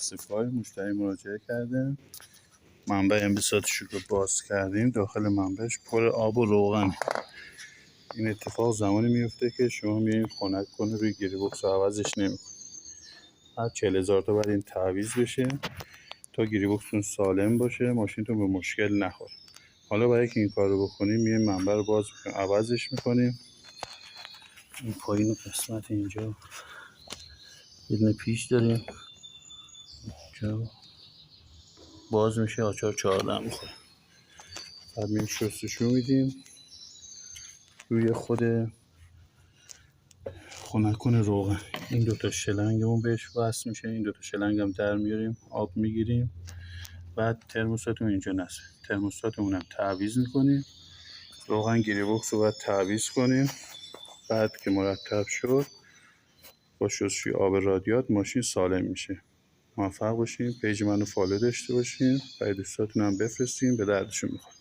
سفای مشتری مراجعه کرده، منبع انبساطش رو باز کردیم. داخل منبعش پر آب و روغنه. این اتفاق زمانی میفته که شما میایین خنک کنه روی گیری بکس رو عوضش نمیکنه. هر 40,000 تا بعد این تعویض بشه تا گیری بکستون سالم باشه، ماشینتون به مشکل نخوره. حالا برای که این کار رو بکنیم میایم منبع رو باز میکنیم، عوضش میکنیم. این پایین قسمت اینجا یه دونه پیچ داریم اینجا باز میشه، آچار 14 میخوره. بعد میایم شستشو میدیم روی خود خنک‌کن روغن. این دوتا شلنگمون بهش وصل میشه، این دوتا شلنگ هم در میاریم، آب میگیریم. بعد ترموستاتون اینجا نصب، ترموستاتمون هم تعویض میکنیم. روغن گیری بکس رو باید تعویض کنیم. بعد که مرتب شد با شستشوی آب رادیات ماشین سالم میشه. موفق باشین. پیج منو فالو داشته باشین، برای دوستاتون هم بفرستین، به دردشون میخوره.